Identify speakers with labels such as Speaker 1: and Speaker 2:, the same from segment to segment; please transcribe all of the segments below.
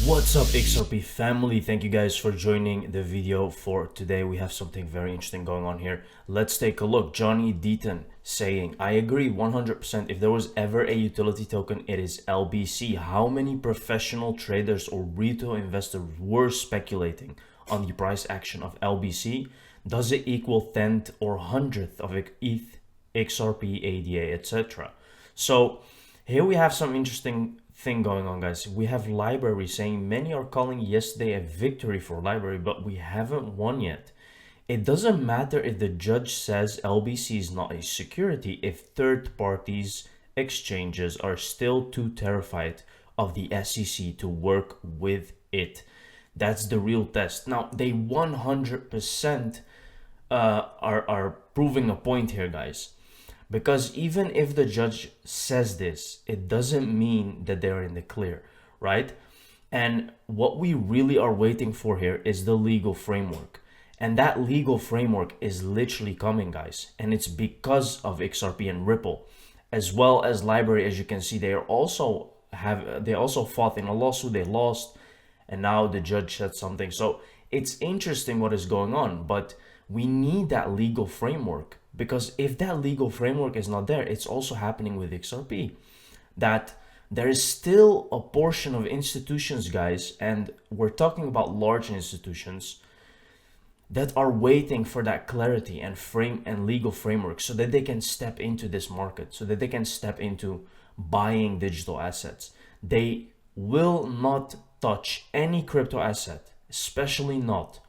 Speaker 1: What's up, XRP family? Thank you guys for joining the video for today. We have something very interesting going on here. Let's take a look. Johnny Deaton saying, I agree 100%. If there was ever a utility token, it is LBC. How many professional traders or retail investors were speculating on the price action of LBC? Does it equal 10th or 100th of ETH, XRP, ADA, etc.? So here we have some interesting thing going on, guys. We have Library saying many are calling yesterday a victory for Library, but we haven't won yet. It doesn't matter if the judge says LBC is not a security if third parties exchanges are still too terrified of the SEC to work with it. That's the real test. Now they 100% are proving a point here, guys. Because even if the judge says this, it doesn't mean that they're in the clear, right? And what we really are waiting for here is the legal framework. And that legal framework is literally coming, guys. And it's because of XRP and Ripple, as well as Library. As you can see, they also fought in a lawsuit, they lost, and now the judge said something. So it's interesting what is going on, but we need that legal framework. Because if that legal framework is not there, it's also happening with XRP. That there is still a portion of institutions, guys, and we're talking about large institutions that are waiting for that clarity and legal framework so that they can step into this market, so that they can step into buying digital assets. They will not touch any crypto asset, especially not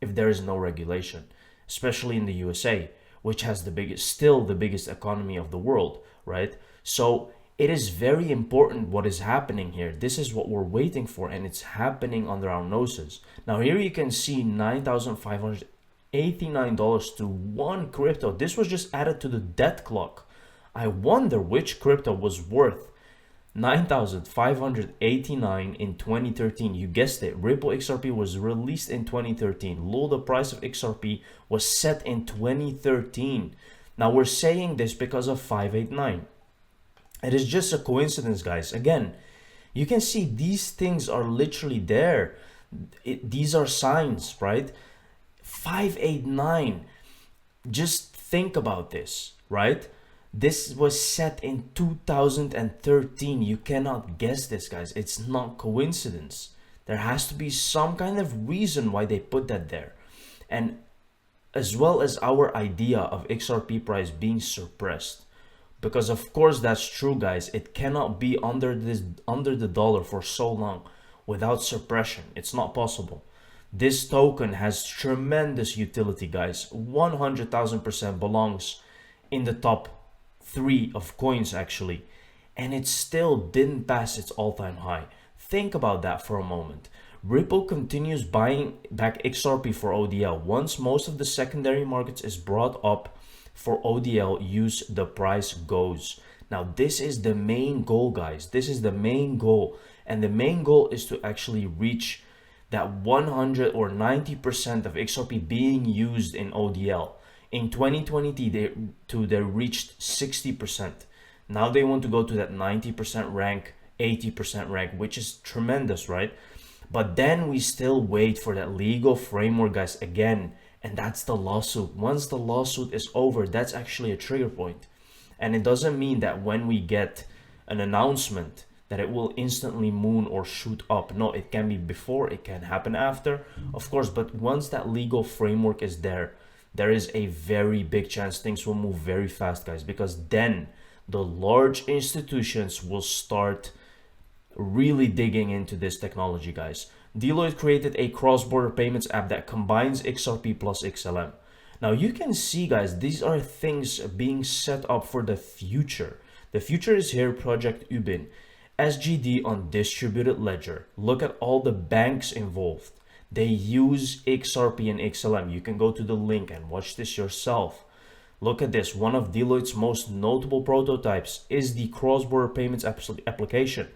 Speaker 1: if there is no regulation, especially in the USA, which has still the biggest economy of the world, right? So it is very important what is happening here. This is what we're waiting for, and it's happening under our noses. Now here you can see $9,589 to one crypto. This was just added to the debt clock. I wonder which crypto was worth $9,589 in 2013. You guessed it, Ripple XRP was released in 2013. Lol, the price of XRP was set in 2013. Now we're saying this because of 589. It is just a coincidence, guys. Again, you can see these things are literally there. These are signs, right? 589. Just think about this, right? This was set in 2013. You cannot guess this, guys. It's not coincidence. There has to be some kind of reason why they put that there. And as well as our idea of XRP price being suppressed. Because of course that's true, guys. It cannot be under the dollar for so long without suppression. It's not possible. This token has tremendous utility, guys. 100,000% belongs in the top 3 of coins actually, and it still didn't pass its all-time high. Think about that for a moment. Ripple continues buying back XRP for ODL. Once most of the secondary markets is brought up for ODL use, the price goes. Now this is the main goal, guys. This is the main goal, and the main goal is to actually reach that 100 or 90% of XRP being used in ODL. In 2022, they reached 60%. Now they want to go to that 90% rank, 80% rank, which is tremendous, right? But then we still wait for that legal framework, guys, again. And that's the lawsuit. Once the lawsuit is over, that's actually a trigger point. And it doesn't mean that when we get an announcement that it will instantly moon or shoot up. No, it can be before, it can happen after, of course. But once that legal framework is there, there is a very big chance things will move very fast, guys, because then the large institutions will start really digging into this technology, guys. Deloitte created a cross-border payments app that combines XRP plus XLM. Now you can see, guys, these are things being set up for the future. The future is here. Project Ubin, SGD on distributed ledger. Look at all the banks involved. They use XRP and XLM. You can go to the link and watch this yourself. Look at this. One of Deloitte's most notable prototypes is the cross-border payments application.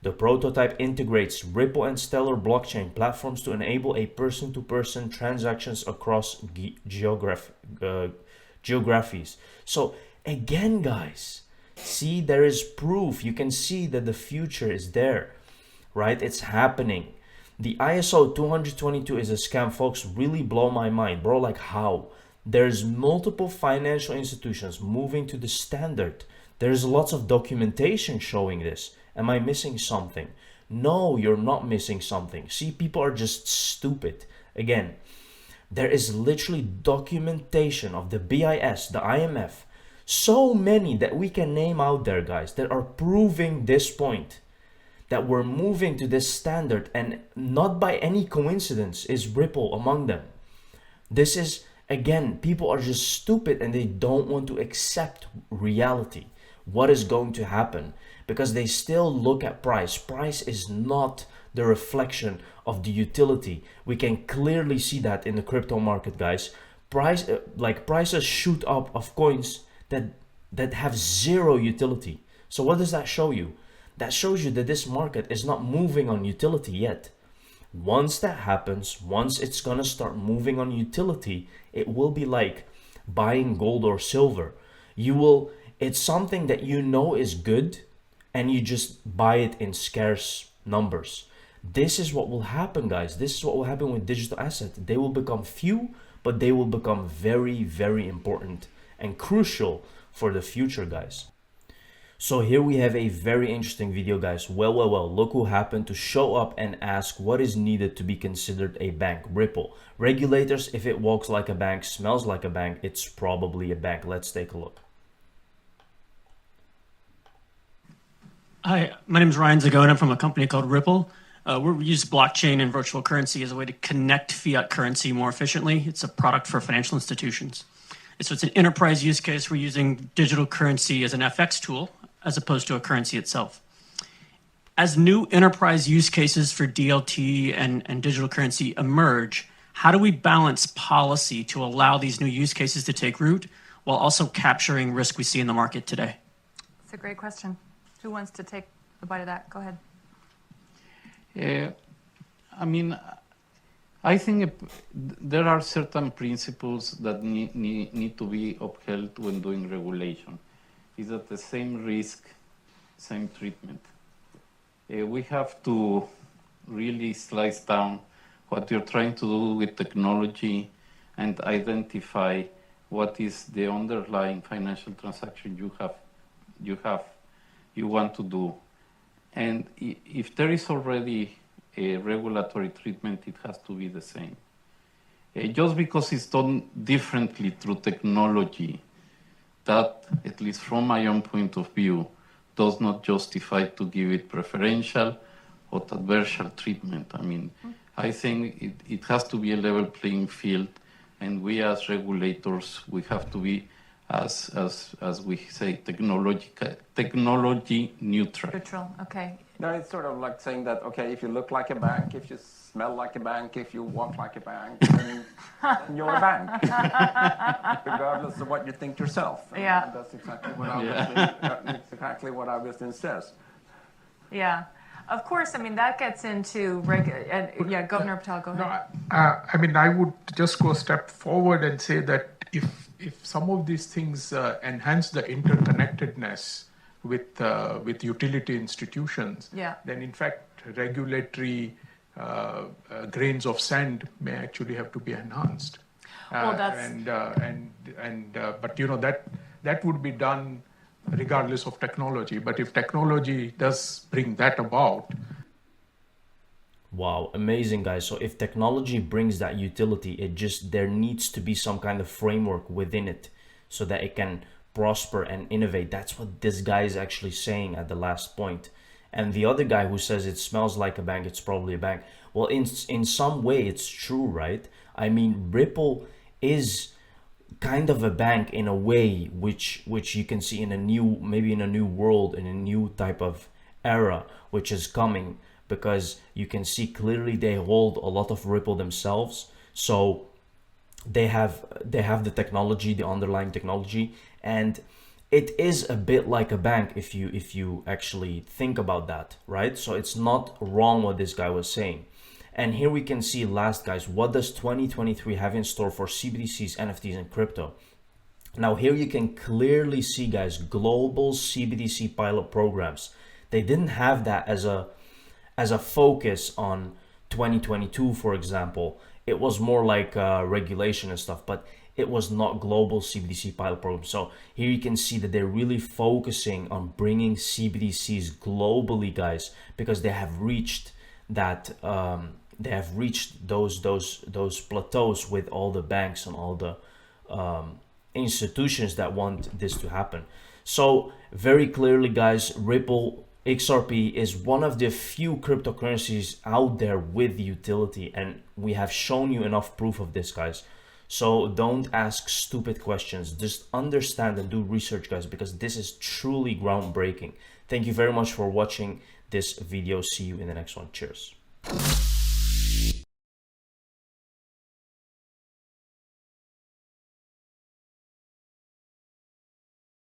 Speaker 1: The prototype integrates Ripple and Stellar blockchain platforms to enable a person-to-person transactions across geographies. So again, guys, see, there is proof. You can see that the future is there, right? It's happening. The ISO 222 is a scam, folks. Really blow my mind, bro. Like, how? There's multiple financial institutions moving to the standard. There's lots of documentation showing this. Am I missing something? No, you're not missing something. See, people are just stupid. Again, there is literally documentation of the BIS, the IMF, so many that we can name out there, guys, that are proving this point, that we're moving to this standard, and not by any coincidence is Ripple among them. This is, again, people are just stupid and they don't want to accept reality, what is going to happen, because they still look at price. Price is not the reflection of the utility. We can clearly see that in the crypto market, guys. Prices shoot up of coins that have zero utility. So what does that show you? That shows you that this market is not moving on utility yet. Once that happens, once it's gonna start moving on utility, it will be like buying gold or silver. It's something that you know is good, and you just buy it in scarce numbers. This is what will happen, guys. This is what will happen with digital assets. They will become few, but they will become very, very important and crucial for the future, guys. So here we have a very interesting video, guys. Well, look who happened to show up and ask what is needed to be considered a bank. Ripple. Regulators, if it walks like a bank, smells like a bank, it's probably a bank. Let's take a look.
Speaker 2: Hi, my name is Ryan Zagon. I'm from a company called Ripple. We use blockchain and virtual currency as a way to connect fiat currency more efficiently. It's a product for financial institutions. So it's an enterprise use case. We're using digital currency as an FX tool as opposed to a currency itself. As new enterprise use cases for DLT and digital currency emerge, how do we balance policy to allow these new use cases to take root while also capturing risk we see in the market today?
Speaker 3: That's a great question. Who wants to take a bite of that? Go ahead.
Speaker 4: I think there are certain principles that need to be upheld when doing regulation. Is that the same risk, same treatment? We have to really slice down what you're trying to do with technology and identify what is the underlying financial transaction you want to do. And if there is already a regulatory treatment, it has to be the same. Just because it's done differently through technology, that, at least from my own point of view, does not justify to give it preferential or adversarial treatment. I think it has to be a level playing field, and we as regulators, we have to be, as we say, technology neutral.
Speaker 3: Neutral, okay.
Speaker 5: No, it's sort of like saying that, okay, if you look like a bank, if you smell like a bank, if you walk like a bank, then you're a bank, regardless of what you think yourself.
Speaker 3: Yeah.
Speaker 5: And that's exactly what Augustine says.
Speaker 3: Yeah. Of course, that gets into Governor Patel, go ahead.
Speaker 6: No, I would just go a step forward and say that if some of these things enhance the interconnectedness with utility institutions, then in fact regulatory grains of sand may actually have to be enhanced. But that would be done regardless of technology. But if technology does bring that about.
Speaker 1: Wow, amazing, guys. So if technology brings that utility, there needs to be some kind of framework within it so that it can prosper and innovate. That's what this guy is actually saying at the last point. And the other guy who says it smells like a bank, it's probably a bank. Well, in some way it's true, right? Ripple is kind of a bank in a way, which you can see in a new world, in a new type of era which is coming, because you can see clearly they hold a lot of Ripple themselves. So they have the technology, the underlying technology, and it is a bit like a bank if you actually think about that, right? So it's not wrong what this guy was saying. And here we can see last, guys, what does 2023 have in store for CBDCs, NFTs, and crypto? Now here you can clearly see, guys, global CBDC pilot programs. They didn't have that as a focus on 2022, for example, it was more like regulation and stuff, but it was not global CBDC pilot program. So here you can see that they're really focusing on bringing CBDCs globally, guys, because they have reached that they have reached those plateaus with all the banks and all the institutions that want this to happen. So very clearly, guys, Ripple XRP is one of the few cryptocurrencies out there with utility, and we have shown you enough proof of this, guys. So don't ask stupid questions, just understand and do research, guys, because this is truly groundbreaking. Thank you very much for watching this video. See you in the next one. Cheers.